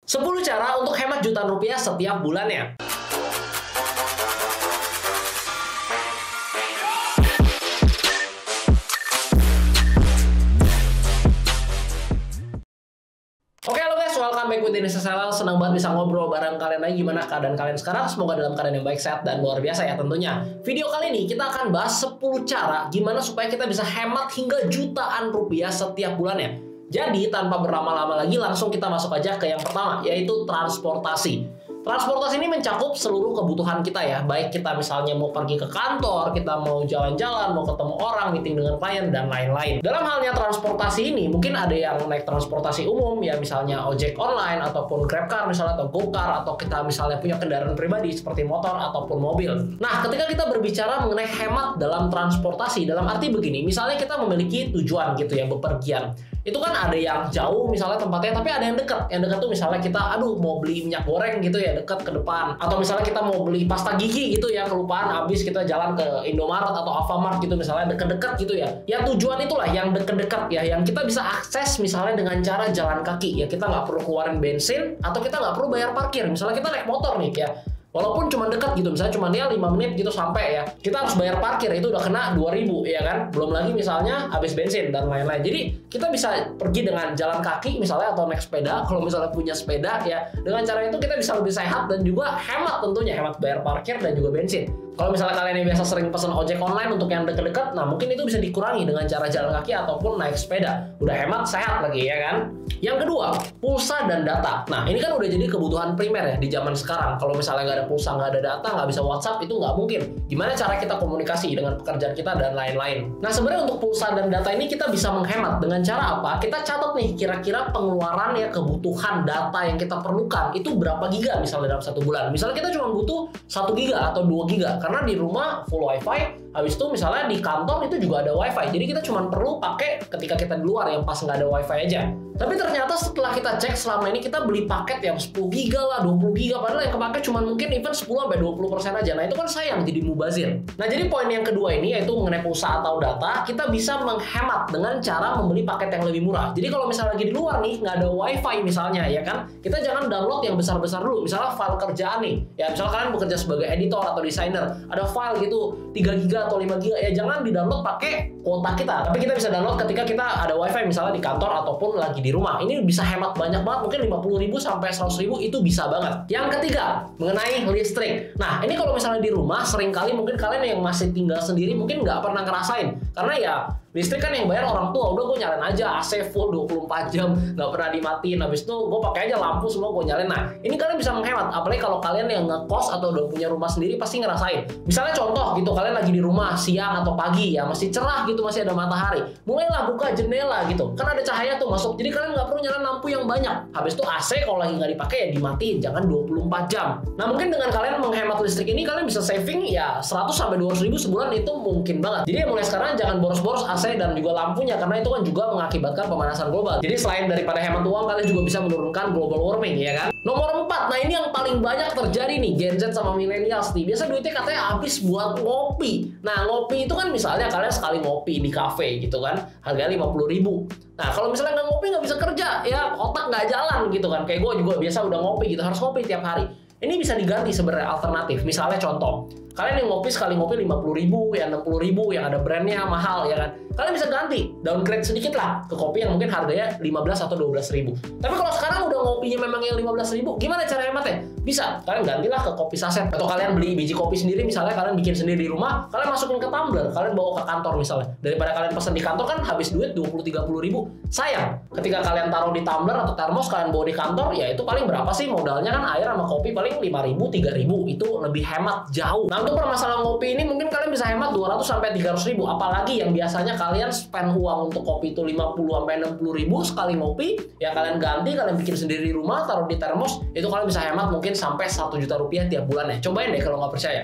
10 cara untuk hemat jutaan rupiah setiap bulannya. Oke, halo guys, welcome back with Indonesia Salal. Senang banget bisa ngobrol bareng kalian lagi. Gimana keadaan kalian sekarang? Semoga dalam keadaan yang baik, sehat, dan luar biasa ya tentunya. Video kali ini kita akan bahas 10 cara gimana supaya kita bisa hemat hingga jutaan rupiah setiap bulannya. Jadi tanpa berlama-lama lagi, langsung kita masuk aja ke yang pertama, yaitu transportasi. Transportasi ini mencakup seluruh kebutuhan kita ya, baik kita misalnya mau pergi ke kantor, kita mau jalan-jalan, mau ketemu orang, meeting dengan klien, dan lain-lain. Dalam halnya transportasi ini, mungkin ada yang naik transportasi umum, ya misalnya ojek online, ataupun GrabCar misalnya, atau GoCar, atau kita misalnya punya kendaraan pribadi seperti motor ataupun mobil. Nah, ketika kita berbicara mengenai hemat dalam transportasi, dalam arti begini, misalnya kita memiliki tujuan gitu ya, bepergian. Itu kan ada yang jauh misalnya tempatnya, tapi ada yang dekat. Yang dekat tuh misalnya kita, mau beli minyak goreng gitu ya, dekat ke depan. Atau misalnya kita mau beli pasta gigi gitu ya, kelupaan, habis kita jalan ke Indomaret atau Alfamart gitu misalnya, dekat-dekat gitu ya. Ya tujuan itulah yang dekat-dekat ya, yang kita bisa akses misalnya dengan cara jalan kaki ya. Kita nggak perlu keluarin bensin, atau kita nggak perlu bayar parkir. Misalnya kita naik motor nih ya, walaupun cuma dekat gitu, misalnya cuma dia 5 menit gitu sampai ya, kita harus bayar parkir, itu udah kena 2.000 ya kan, belum lagi misalnya habis bensin dan lain-lain. Jadi kita bisa pergi dengan jalan kaki misalnya, atau naik sepeda kalau misalnya punya sepeda ya. Dengan cara itu kita bisa lebih sehat dan juga hemat, tentunya hemat bayar parkir dan juga bensin. Kalau misalnya kalian yang biasa sering pesan ojek online untuk yang deket-deket, nah mungkin itu bisa dikurangi dengan cara jalan kaki ataupun naik sepeda. Udah hemat, sehat lagi ya kan. Yang kedua, pulsa dan data. Nah ini kan udah jadi kebutuhan primer ya di zaman sekarang. Kalau misalnya nggak ada pulsa, nggak ada data, nggak bisa WhatsApp, itu nggak mungkin. Gimana cara kita komunikasi dengan pekerjaan kita dan lain-lain. Nah sebenarnya untuk pulsa dan data ini kita bisa menghemat dengan cara apa? Kita catat nih kira-kira pengeluaran ya, kebutuhan data yang kita perlukan itu berapa giga misalnya dalam satu bulan. Misalnya kita cuma butuh 1 giga atau 2 giga. Karena di rumah full wifi, habis itu misalnya di kantor itu juga ada wifi, jadi kita cuma perlu pakai ketika kita di luar yang pas nggak ada wifi aja. Tapi ternyata setelah kita cek selama ini kita beli paket yang 10 giga lah, 20 giga, padahal yang kepake cuma mungkin even 10-20% aja. Nah itu kan sayang, jadi mubazir. Nah jadi poin yang kedua ini, yaitu mengenai pulsa atau data, kita bisa menghemat dengan cara membeli paket yang lebih murah. Jadi kalau misalnya lagi di luar nih, nggak ada wifi misalnya ya kan, kita jangan download yang besar-besar dulu. Misalnya file kerjaan nih, ya misalnya kalian bekerja sebagai editor atau desainer, ada file gitu 3 giga atau 5 giga, ya jangan di download pakai kuota kita, tapi kita bisa download ketika kita ada wifi misalnya di kantor ataupun lagi di rumah. Ini bisa hemat banyak banget, mungkin 50.000 sampai 100.000 itu bisa banget. Yang ketiga, mengenai listrik. Nah ini kalau misalnya di rumah, seringkali mungkin kalian yang masih tinggal sendiri mungkin nggak pernah ngerasain, karena ya listrik kan yang bayar orang tua. Udah gue nyalain aja AC full 24 jam, nggak pernah dimatiin. Habis itu gue pakai aja lampu semua gue nyalain. Nah ini kalian bisa menghemat, apalagi kalau kalian yang ngekos atau udah punya rumah sendiri pasti ngerasain. Misalnya contoh gitu, kalian lagi di rumah siang atau pagi ya, masih cerah gitu, masih ada matahari, mulailah buka jendela gitu, kan ada cahaya tuh masuk. Jadi kalian nggak perlu nyalain lampu yang banyak. Habis itu AC kalau lagi nggak dipakai ya dimatiin, jangan 24 jam. Nah mungkin dengan kalian menghemat listrik ini, kalian bisa saving ya 100-200.000 sebulan, itu mungkin banget. Jadi ya mulai sekarang jangan boros-boros AC dan juga lampunya, karena itu kan juga mengakibatkan pemanasan global. Jadi selain daripada hemat uang, kalian juga bisa menurunkan global warming ya kan. Nomor 4, nah ini yang paling banyak terjadi nih Gen Z sama millennials nih. Biasa duitnya katanya habis buat ngopi. Nah ngopi itu kan misalnya kalian sekali ngopi di cafe gitu kan, harganya 50.000. Nah kalau misalnya nggak ngopi, nggak bisa kerja ya, otak nggak jalan gitu kan. Kayak gue juga biasa udah ngopi gitu, harus ngopi tiap hari. Ini bisa diganti sebenarnya alternatif. Misalnya contoh, kalian yang ngopi sekali ngopi 50.000 ya, 60.000 yang ada brandnya mahal ya kan, kalian bisa ganti, downgrade sedikit lah ke kopi yang mungkin harganya 15 atau 12.000. Tapi kalau sekarang udah ngopinya memang yang 15.000, gimana cara hematnya? Bisa, kalian gantilah ke kopi saset, atau kalian beli biji kopi sendiri, misalnya kalian bikin sendiri di rumah, kalian masukin ke tumbler, kalian bawa ke kantor misalnya. Daripada kalian pesan di kantor kan habis duit 20-30.000, sayang. Ketika kalian taruh di tumbler atau termos, kalian bawa di kantor, ya itu paling berapa sih modalnya kan, air sama kopi paling 5.000, 3.000, itu lebih hemat jauh. Nah untuk permasalahan kopi ini mungkin kalian bisa hemat 200-300.000, apalagi yang biasanya kalian spend uang untuk kopi itu 50-60.000 sekali ngopi, ya kalian ganti, kalian bikin sendiri di rumah, taruh di termos, itu kalian bisa hemat mungkin sampai 1 juta rupiah tiap bulannya. Cobain deh kalau nggak percaya.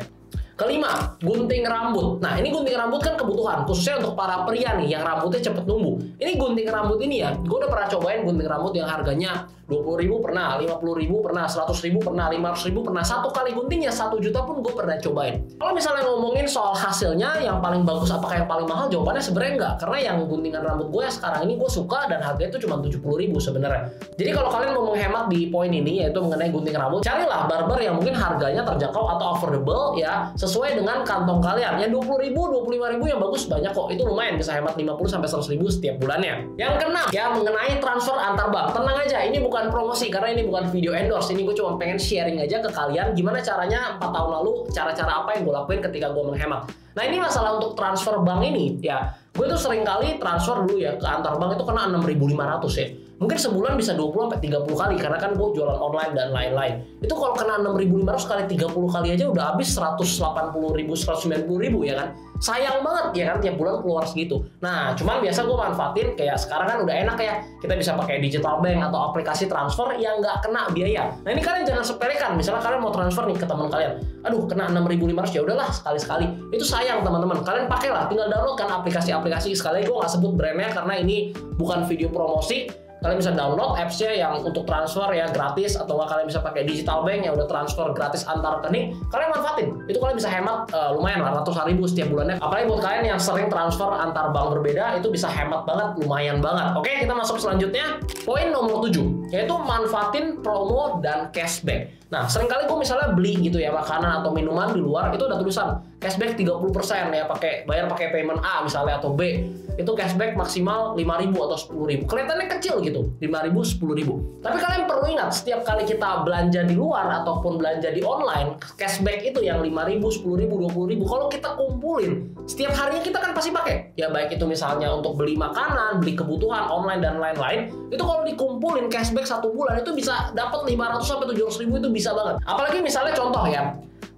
Kelima, gunting rambut. Nah, ini gunting rambut kan kebutuhan, khususnya untuk para pria nih yang rambutnya cepet numbuh. Ini gunting rambut ini ya, gue udah pernah cobain gunting rambut yang harganya 20.000 pernah, 50.000 pernah, 100.000 pernah, 500.000 pernah. Satu kali guntingnya 1 juta pun gue pernah cobain. Kalau misalnya ngomongin soal hasilnya, yang paling bagus apakah yang paling mahal? Jawabannya sebenarnya enggak, karena yang guntingan rambut gue sekarang ini gue suka dan harganya itu cuma 70.000 sebenarnya. Jadi kalau kalian mau menghemat di poin ini, yaitu mengenai gunting rambut, carilah barber yang mungkin harganya terjangkau atau affordable ya, sesuai dengan kantong kalian. Yang 20.000, 25.000 yang bagus banyak kok. Itu lumayan bisa hemat 50-100.000 setiap bulannya. Yang keenam ya, mengenai transfer antar bank. Tenang aja, ini bukan promosi karena ini bukan video endorse. Ini gue cuma pengen sharing aja ke kalian gimana caranya 4 tahun lalu, cara-cara apa yang gue lakuin ketika gue menghemat. Nah, ini masalah untuk transfer bank ini ya. Gue tuh sering kali transfer dulu ya ke antar bank itu kena 6.500 ya. Mungkin sebulan bisa 20-30 kali karena kan gue jualan online dan lain-lain. Itu kalau kena 6.500 kali 30 kali aja udah habis 180.000, 190.000 ya kan. Sayang banget ya kan tiap bulan keluar segitu. Nah, cuman biasa gue manfaatin kayak sekarang kan udah enak ya. Kita bisa pakai digital bank atau aplikasi transfer yang nggak kena biaya. Nah, ini kalian jangan sepelekan. Misalnya kalian mau transfer nih ke teman kalian. Aduh, kena 6.500 ya udahlah sekali-sekali. Itu sayang teman-teman. Kalian pakailah, tinggal download kan aplikasi-aplikasi. Sekali gue nggak sebut brandnya karena ini bukan video promosi. Kalian bisa download apps-nya yang untuk transfer ya gratis, atau nggak kalian bisa pakai digital bank yang udah transfer gratis antar rekening. Kalian manfaatin, itu kalian bisa hemat lumayan lah, ratusan ribu setiap bulannya. Apalagi buat kalian yang sering transfer antar bank berbeda, itu bisa hemat banget, lumayan banget. Oke, kita masuk selanjutnya. Poin nomor 7, yaitu manfaatin promo dan cashback. Nah, seringkali gue misalnya beli gitu ya makanan atau minuman di luar, itu udah tulisan cashback 30% ya, bayar pakai payment A misalnya atau B. Itu cashback maksimal 5.000 atau 10.000. Kelihatannya kecil gitu, 5.000, 10.000. Tapi kalian perlu ingat, setiap kali kita belanja di luar ataupun belanja di online, cashback itu yang 5.000, 10.000, 20.000, kalau kita kumpulin, setiap harinya kita kan pasti pakai. Ya baik itu misalnya untuk beli makanan, beli kebutuhan online dan lain-lain, itu kalau dikumpulin cashback 1 bulan itu bisa dapat 500 sampai 700.000, itu bisa banget. Apalagi misalnya contoh ya,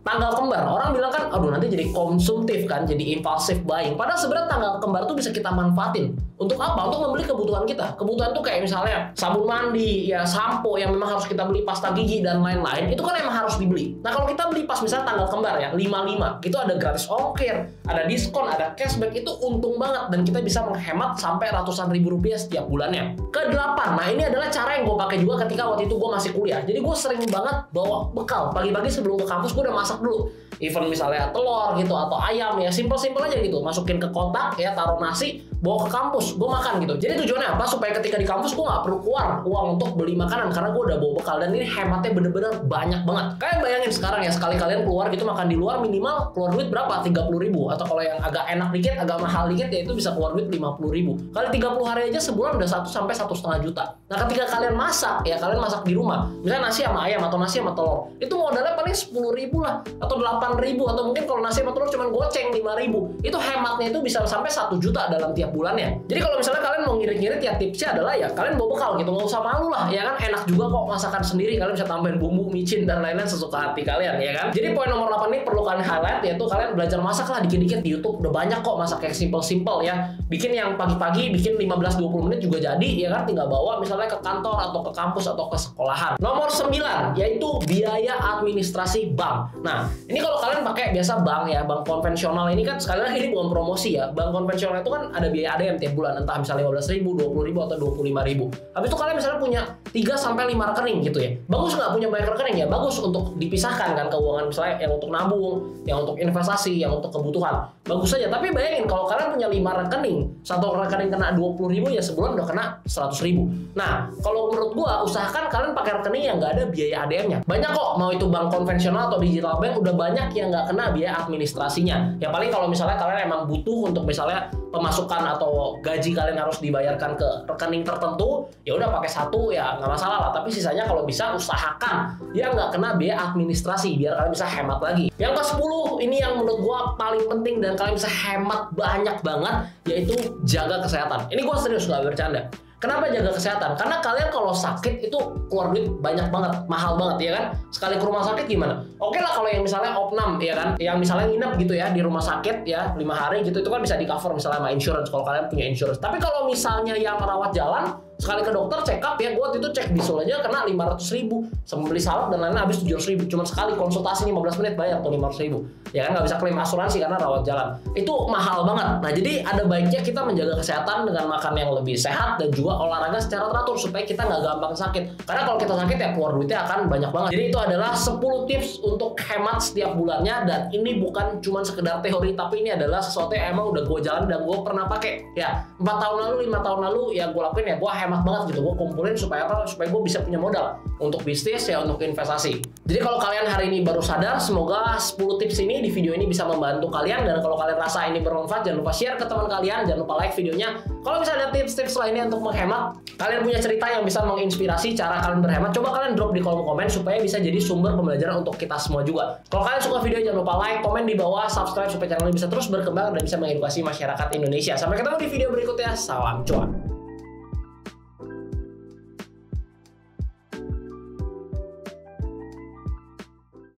tanggal kembar, orang bilang kan, aduh nanti jadi konsumtif kan, jadi impulsive buying. Padahal sebenarnya tanggal kembar tuh bisa kita manfaatin. Untuk apa? Untuk membeli kebutuhan kita. Kebutuhan tuh kayak misalnya sabun mandi, ya sampo yang memang harus kita beli, pasta gigi dan lain-lain. Itu kan emang harus dibeli. Nah kalau kita beli pas misalnya tanggal kembar ya, 55, itu ada gratis ongkir, ada diskon, ada cashback, itu untung banget. Dan kita bisa menghemat sampai ratusan ribu rupiah setiap bulannya. Ke-8, nah ini adalah cara yang gue pakai juga ketika waktu itu gue masih kuliah. Jadi gue sering banget bawa bekal. Pagi-pagi sebelum ke kampus gue udah masak dulu. Even misalnya telur gitu atau ayam ya, simpel-simpel aja gitu, masukin ke kotak ya, taruh nasi, bawa ke kampus, gue makan gitu. Jadi tujuannya apa? Supaya ketika di kampus gue nggak perlu keluar uang untuk beli makanan karena gue udah bawa bekal, dan ini hematnya bener-bener banyak banget. Kalian bayangin sekarang ya, sekali kalian keluar gitu makan di luar, minimal keluar duit berapa? 30.000, atau kalau yang agak enak dikit, agak mahal dikit ya itu bisa keluar duit 50.000. Kali 30 hari aja sebulan udah 1 sampai 1,5 juta. Nah ketika kalian masak ya, kalian masak di rumah, misalnya nasi sama ayam atau nasi sama telur, itu modalnya paling 10.000 lah atau 8.000, atau mungkin kalau nasi sama telur cuma goceng 5.000. Itu hematnya itu bisa sampai 1 juta dalam tiap bulannya. Jadi kalau misalnya kalian mau ngirit-ngirit ya, tipsnya adalah ya kalian bawa bekal gitu, nggak usah malu lah ya kan, enak juga kok masakan sendiri. Kalian bisa tambahin bumbu, micin dan lain-lain sesuka hati kalian ya kan. Jadi poin nomor 8 ini perlu kalian highlight, yaitu kalian belajar masak lah dikit-dikit di YouTube. Udah banyak kok masak yang simple-simple ya, bikin yang pagi-pagi, bikin 15-20 menit juga jadi ya kan, tinggal bawa misalnya ke kantor atau ke kampus atau ke sekolahan. Nomor 9 yaitu biaya administrasi bank. Nah ini kalau kalian pakai biasa bank ya, bank konvensional ini kan, sekali lagi ini bukan promosi ya, bank konvensional itu kan ada biaya ADM tiap bulan, entah misalnya 15.000, 20.000 atau 25.000. Habis itu kalian misalnya punya 3-5 rekening gitu ya. Bagus nggak punya banyak rekening ya? Bagus untuk dipisahkan kan keuangan, misalnya yang untuk nabung, yang untuk investasi, yang untuk kebutuhan. Bagus saja. Tapi bayangin kalau kalian punya 5 rekening, satu rekening kena 20.000 ya sebulan udah kena 100.000. Nah, kalau menurut gua usahakan kalian pakai rekening yang nggak ada biaya ADM-nya. Banyak kok, mau itu bank konvensional atau digital bank, udah banyak yang nggak kena biaya administrasinya. Ya paling kalau misalnya kalian emang butuh untuk misalnya pemasukan atau gaji kalian harus dibayarkan ke rekening tertentu, ya udah pakai satu ya nggak masalah lah. Tapi sisanya kalau bisa usahakan ya nggak kena biaya administrasi biar kalian bisa hemat lagi. Yang ke-10 ini yang menurut gua paling penting dan kalian bisa hemat banyak banget, yaitu jaga kesehatan. Ini gua serius nggak bercanda. Kenapa jaga kesehatan? Karena kalian kalau sakit itu keluar duit banyak banget, mahal banget ya kan. Sekali ke rumah sakit gimana? Oke lah kalau yang misalnya opnam ya kan, yang misalnya nginep gitu ya di rumah sakit ya 5 hari gitu, itu kan bisa di cover misalnya sama insurance kalau kalian punya insurance. Tapi kalau misalnya yang rawat jalan, Sekali ke dokter check up ya, gue waktu itu cek bisul aja kena 500.000 sama beli salep dan lain-lain habis 700.000. Cuma sekali konsultasi 15 menit bayar tuh 500.000. Ya kan nggak bisa klaim asuransi karena rawat jalan. Itu mahal banget. Nah jadi ada baiknya kita menjaga kesehatan dengan makan yang lebih sehat dan juga olahraga secara teratur supaya kita nggak gampang sakit. Karena kalau kita sakit ya keluar duitnya akan banyak banget. Jadi itu adalah 10 tips untuk hemat setiap bulannya, dan ini bukan cuma sekedar teori tapi ini adalah sesuatu yang emang udah gue jalan dan gue pernah pakai. Ya 4 tahun lalu, 5 tahun lalu ya gue lakuin, ya gue hemat banget gitu. Gue kumpulin supaya apa? Supaya gue bisa punya modal untuk bisnis ya, untuk investasi. Jadi kalau kalian hari ini baru sadar, semoga 10 tips ini di video ini bisa membantu kalian. Dan kalau kalian rasa ini bermanfaat, jangan lupa share ke teman kalian, jangan lupa like videonya. Kalau bisa ada tips-tips lainnya untuk menghemat, kalian punya cerita yang bisa menginspirasi cara kalian berhemat, coba kalian drop di kolom komen supaya bisa jadi sumber pembelajaran untuk kita semua juga. Kalau kalian suka video, jangan lupa like, komen di bawah, subscribe supaya channel ini bisa terus berkembang dan bisa mengedukasi masyarakat Indonesia. Sampai ketemu di video berikutnya. Salam cuan.